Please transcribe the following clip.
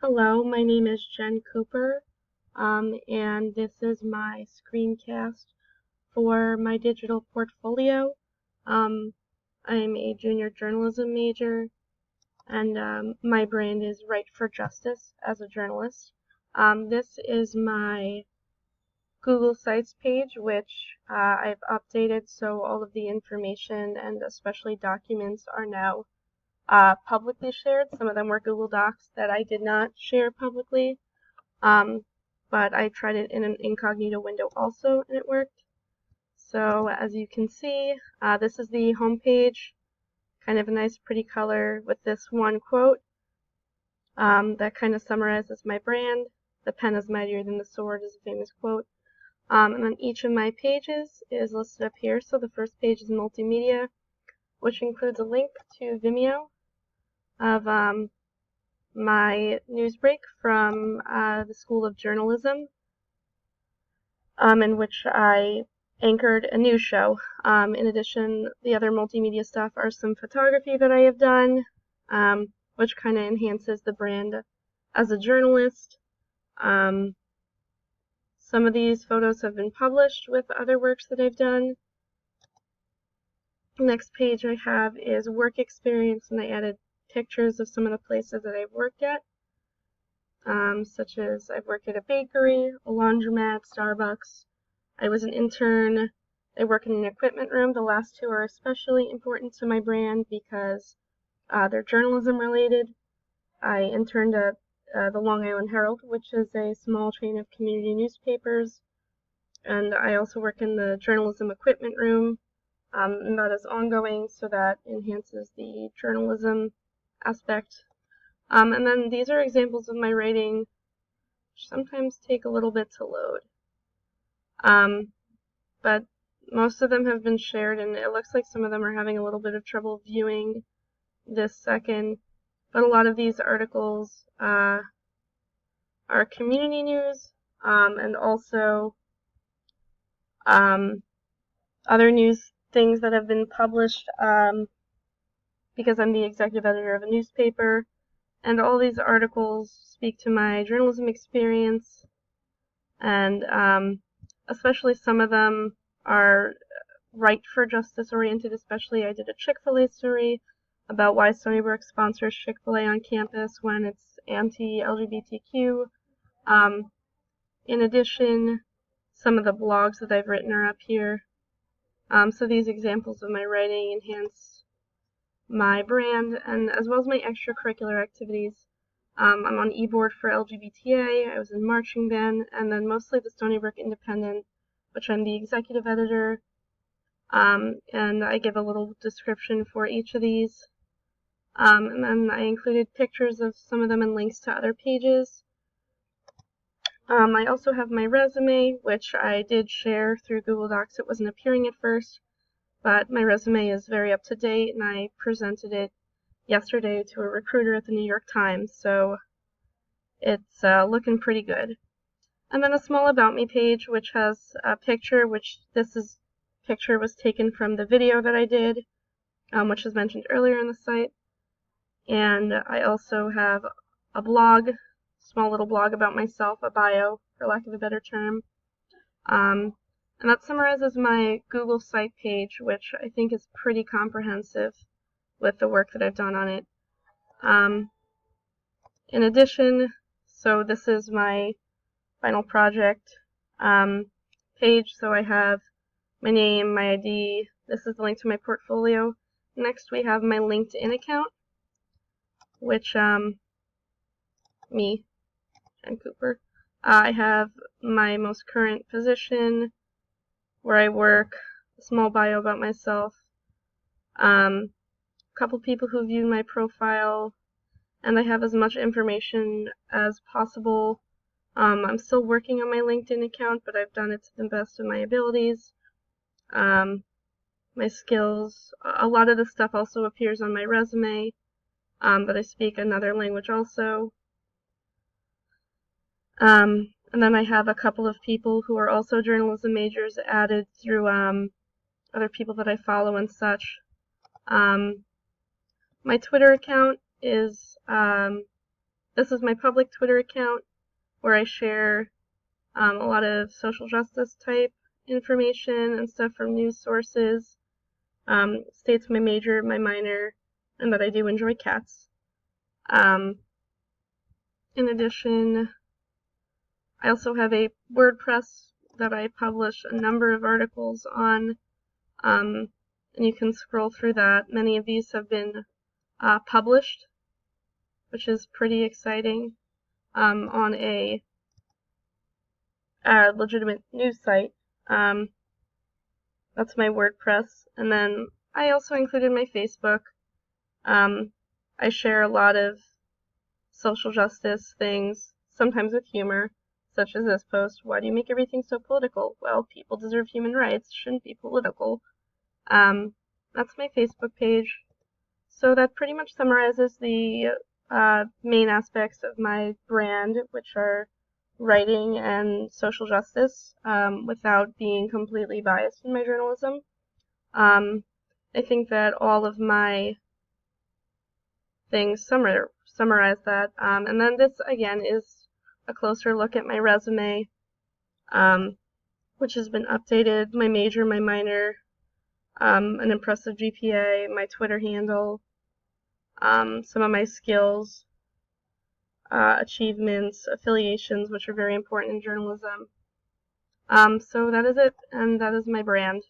Hello, my name is Jen Cooper, and this is my screencast for my digital portfolio. Um, I'm a junior journalism major, and my brand is Right for Justice as a journalist. This is my Google Sites page, which I've updated so all of the information and especially documents are now publicly shared. Some of them were Google Docs that I did not share publicly. But I tried it in an incognito window also, and it worked. So as you can see, this is the home page, kind of a nice pretty color with this one quote that kind of summarizes my brand. The pen is mightier than the sword is a famous quote. And then each of my pages is listed up here. So the first page is multimedia, which includes a link to Vimeo of my news break from the School of Journalism, in which I anchored a news show. In addition, the other multimedia stuff are some photography that I have done, which kind of enhances the brand as a journalist. Some of these photos have been published with other works that I've done. The next page I have is work experience, and I added pictures of some of the places that I've worked at, such as I've worked at a bakery, a laundromat, Starbucks. I was an intern. I work in an equipment room. The last two are especially important to my brand because they're journalism related. I interned at the Long Island Herald, which is a small chain of community newspapers, and I also work in the journalism equipment room, and that is ongoing, so that enhances the journalism aspect. And then these are examples of my writing, which sometimes take a little bit to load. But most of them have been shared, and it looks like some of them are having a little bit of trouble viewing this second. But a lot of these articles are community news, and also other news things that have been published because I'm the executive editor of a newspaper. And all these articles speak to my journalism experience, and especially some of them are right for justice oriented. Especially I did a Chick-fil-A story about why Stony Brook sponsors Chick-fil-A on campus when it's anti-LGBTQ. In addition, some of the blogs that I've written are up here. So these examples of my writing enhance my brand, and as well as my extracurricular activities. I'm on e-board for LGBTA, I was in marching band, and then mostly the Stony Brook Independent, which I'm the executive editor, and I give a little description for each of these. And then I included pictures of some of them and links to other pages. I also have my resume, which I did share through Google Docs. It wasn't appearing at first, but my resume is very up to date, and I presented it yesterday to a recruiter at the New York Times, so it's looking pretty good. And then a small About Me page, which has a picture, which picture was taken from the video that I did, which was mentioned earlier in the site. And I also have a blog, small little blog about myself, a bio, for lack of a better term. And that summarizes my Google site page, which I think is pretty comprehensive with the work that I've done on it. In addition, so this is my final project page. So I have my name, my ID. This is the link to my portfolio. Next, we have my LinkedIn account, which me, Jen Cooper. I have my most current position, where I work, a small bio about myself, a couple people who viewed my profile, and I have as much information as possible. I'm still working on my LinkedIn account, but I've done it to the best of my abilities. My skills, a lot of the stuff also appears on my resume, but I speak another language also. And then I have a couple of people who are also journalism majors added through other people that I follow and such. My Twitter account is This is my public Twitter account where I share a lot of social justice type information and stuff from news sources. States my major, my minor, and that I do enjoy cats. In addition, I also have a WordPress that I publish a number of articles on, and you can scroll through that. Many of these have been published, which is pretty exciting, on a legitimate news site. That's my WordPress. And then I also included my Facebook. I share a lot of social justice things, sometimes with humor, such as this post. Why do you make everything so political? Well, people deserve human rights, shouldn't be political. That's my Facebook page. So that pretty much summarizes the main aspects of my brand, which are writing and social justice, without being completely biased in my journalism. I think that all of my things summarize that. And then this, again, is a closer look at my resume, which has been updated, my major, my minor, an impressive GPA, my Twitter handle, some of my skills, achievements, affiliations, which are very important in journalism. So that is it, and that is my brand.